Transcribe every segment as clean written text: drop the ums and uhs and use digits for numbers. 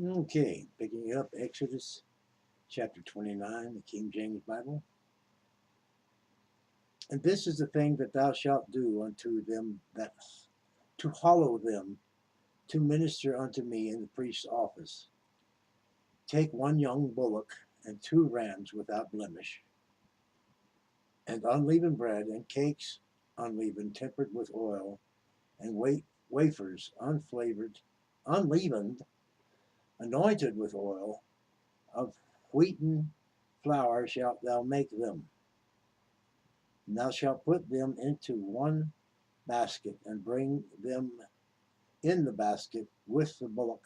Okay, picking up Exodus chapter 29, the King James Bible. And this is the thing that thou shalt do unto them that to hallow them, to minister unto me in the priest's office. Take one young bullock and 2 rams without blemish, and unleavened bread and cakes unleavened, tempered with oil, and wafers unleavened, anointed with oil. Of wheaten flour shalt thou make them. And thou shalt put them into one basket, and bring them in the basket with the bullock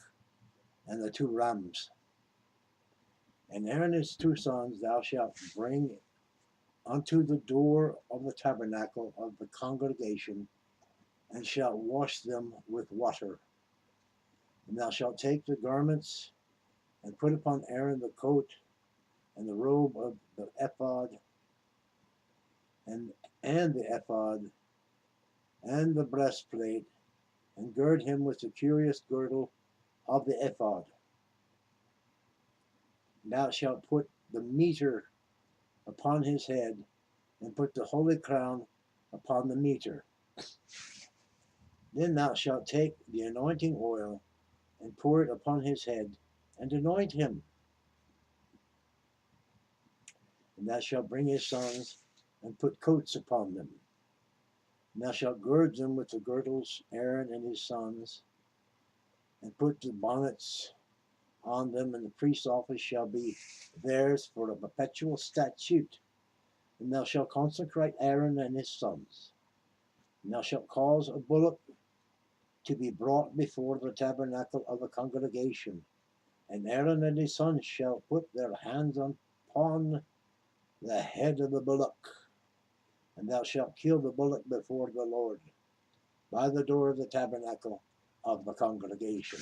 and the 2 rams. And Aaron and his 2 sons thou shalt bring unto the door of the tabernacle of the congregation, and shalt wash them with water. And thou shalt take the garments, and put upon Aaron the coat and the robe of the ephod, and the ephod, and the breastplate, and gird him with the curious girdle of the ephod. Thou shalt put the mitre upon his head, and put the holy crown upon the mitre. Then thou shalt take the anointing oil, and pour it upon his head, and anoint him. And thou shalt bring his sons, and put coats upon them. And thou shalt gird them with the girdles, Aaron and his sons, and put the bonnets on them, and the priest's office shall be theirs for a perpetual statute. And thou shalt consecrate Aaron and his sons. And thou shalt cause a bullock to be brought before the tabernacle of the congregation. And Aaron and his sons shall put their hands upon the head of the bullock. And thou shalt kill the bullock before the Lord by the door of the tabernacle of the congregation.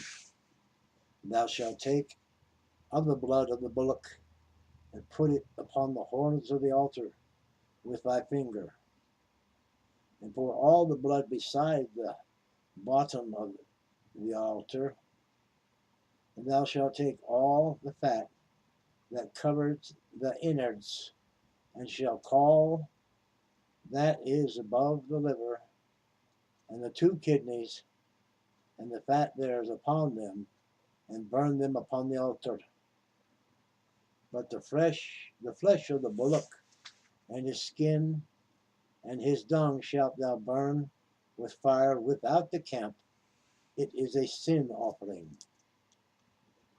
And thou shalt take of the blood of the bullock, and put it upon the horns of the altar with thy finger, and pour all the blood beside the bottom of the altar. And thou shalt take all the fat that covers the innards, and shall call that is above the liver, and the 2 kidneys, and the fat there is upon them, and burn them upon the altar. But the flesh of the bullock, and his skin, and his dung shalt thou burn with fire without the camp. It is a sin offering.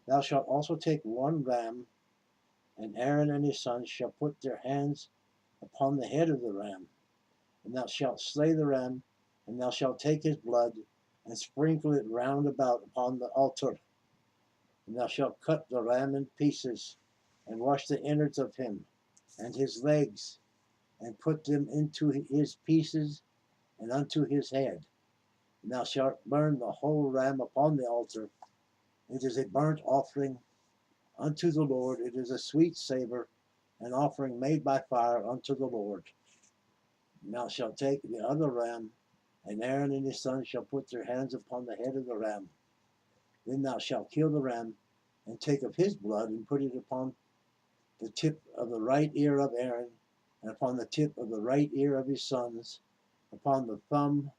Thou shalt also take 1 ram, and Aaron and his sons shall put their hands upon the head of the ram. And thou shalt slay the ram, and thou shalt take his blood, and sprinkle it round about upon the altar. And thou shalt cut the ram in pieces, and wash the innards of him, and his legs, and put them into his pieces, and unto his head. And thou shalt burn the whole ram upon the altar. It is a burnt offering unto the Lord. It is a sweet savor, an offering made by fire unto the Lord. And thou shalt take the other ram, and Aaron and his sons shall put their hands upon the head of the ram. Then thou shalt kill the ram, and take of his blood, and put it upon the tip of the right ear of Aaron, and upon the tip of the right ear of his sons, upon the thumb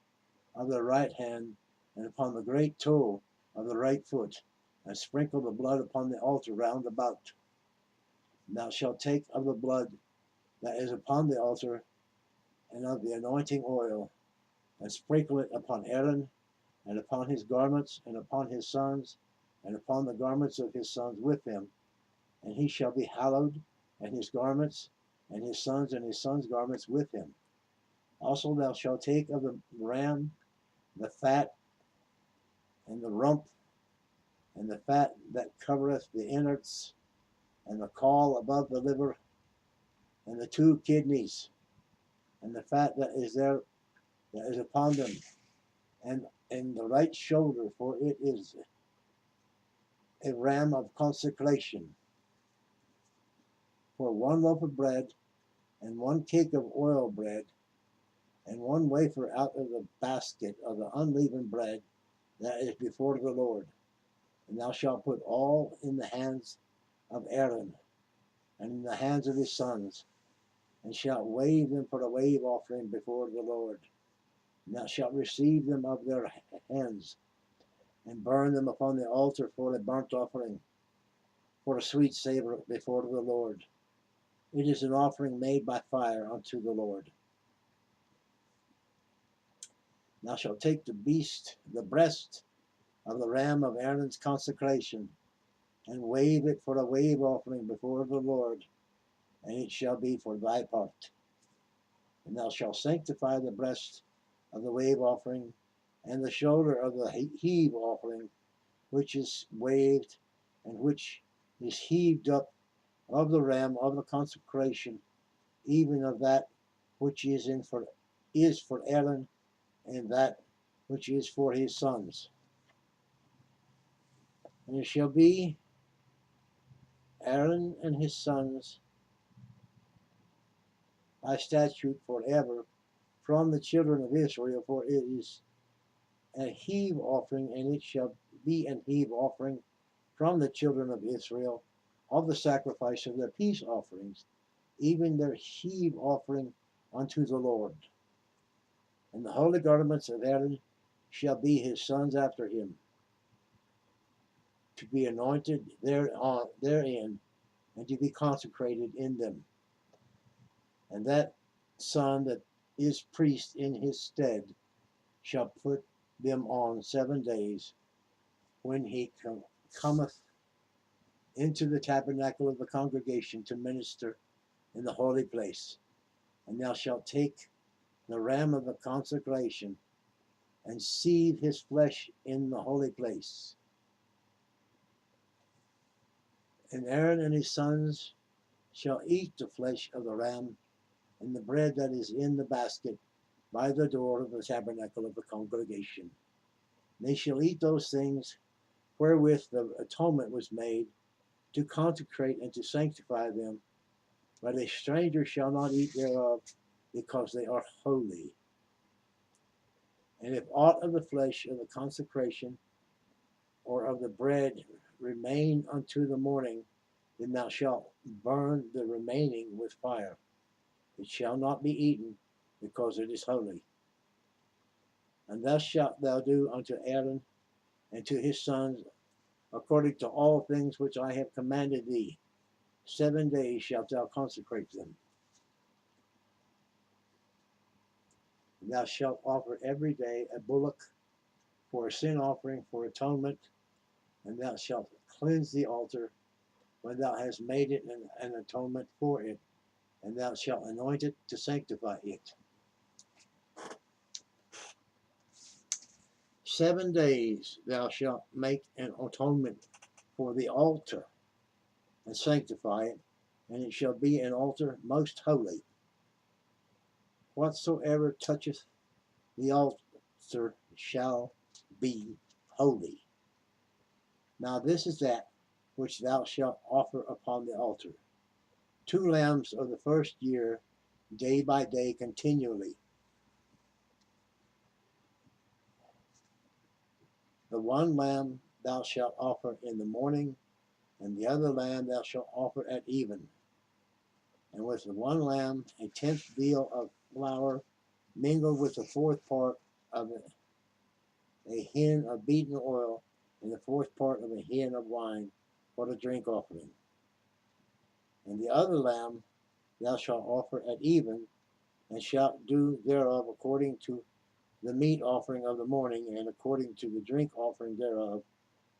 of the right hand, and upon the great toe of the right foot, and sprinkle the blood upon the altar round about. And thou shalt take of the blood that is upon the altar, and of the anointing oil, and sprinkle it upon Aaron, and upon his garments, and upon his sons, and upon the garments of his sons with him. And he shall be hallowed, and his garments, and his sons' garments with him. Also thou shalt take of the ram the fat, and the rump, and the fat that covereth the innards, and the caul above the liver, and the 2 kidneys, and the fat that is there, that is upon them, and in the right shoulder, for it is a ram of consecration. For 1 loaf of bread, and 1 cake of oil bread, and 1 wafer out of the basket of the unleavened bread that is before the Lord. And thou shalt put all in the hands of Aaron, and in the hands of his sons, and shalt wave them for a wave offering before the Lord. And thou shalt receive them of their hands, and burn them upon the altar for a burnt offering, for a sweet savor before the Lord. It is an offering made by fire unto the Lord. Thou shalt take the breast of the ram of Aaron's consecration, and wave it for a wave offering before the Lord, and it shall be for thy part. And thou shalt sanctify the breast of the wave offering, and the shoulder of the heave offering, which is waved, and which is heaved up of the ram of the consecration, even of that which is for Aaron, and that which is for his sons. And it shall be Aaron and his sons by statute forever from the children of Israel, for it is a heave offering, and it shall be an heave offering from the children of Israel of the sacrifice of their peace offerings, even their heave offering unto the Lord. And the holy garments of Aaron shall be his sons after him, to be anointed therein, and to be consecrated in them. And that son that is priest in his stead shall put them on 7 days, when he cometh into the tabernacle of the congregation to minister in the holy place. And thou shalt take the ram of the consecration, and seethe his flesh in the holy place. And Aaron and his sons shall eat the flesh of the ram, and the bread that is in the basket by the door of the tabernacle of the congregation. They shall eat those things wherewith the atonement was made, to consecrate and to sanctify them. But a stranger shall not eat thereof, because they are holy. And if aught of the flesh of the consecration or of the bread remain unto the morning, then thou shalt burn the remaining with fire. It shall not be eaten, because it is holy. And thus shalt thou do unto Aaron and to his sons, according to all things which I have commanded thee. 7 days shalt thou consecrate them. And thou shalt offer every day a bullock for a sin offering for atonement, and thou shalt cleanse the altar when thou hast made it an atonement for it, and thou shalt anoint it to sanctify it. 7 days thou shalt make an atonement for the altar, and sanctify it, and it shall be an altar most holy. Whatsoever toucheth the altar shall be holy. Now this is that which thou shalt offer upon the altar: 2 lambs of the first year, day by day continually. The one lamb thou shalt offer in the morning, and the other lamb thou shalt offer at even. And with the one lamb 1/10 deal of flour, mingled with the 4th part of a hin of beaten oil, and the 4th part of a hin of wine, for the drink offering. And the other lamb thou shalt offer at even, and shalt do thereof according to the meat offering of the morning, and according to the drink offering thereof,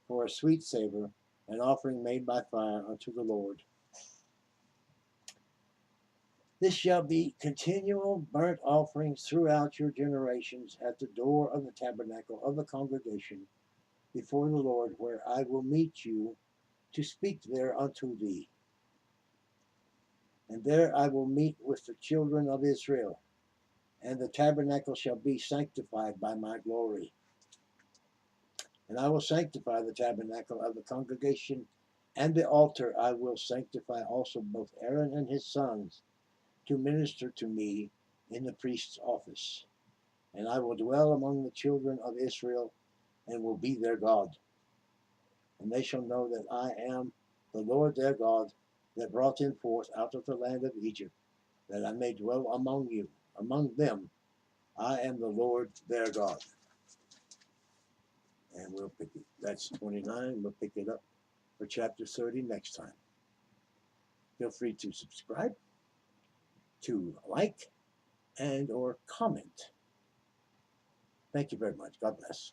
for a sweet savor, an offering made by fire unto the Lord. This shall be continual burnt offerings throughout your generations at the door of the tabernacle of the congregation before the Lord, where I will meet you to speak there unto thee. And there I will meet with the children of Israel, and the tabernacle shall be sanctified by my glory. And I will sanctify the tabernacle of the congregation, and the altar I will sanctify also both Aaron and his sons, to minister to me in the priest's office. And I will dwell among the children of Israel, and will be their God. And they shall know that I am the Lord their God, that brought them forth out of the land of Egypt, that I may dwell among them. I am the Lord their God. And we'll pick it. That's 29. We'll pick it up for chapter 30 next time. Feel free to subscribe, to like, and or comment. Thank you very much. God bless.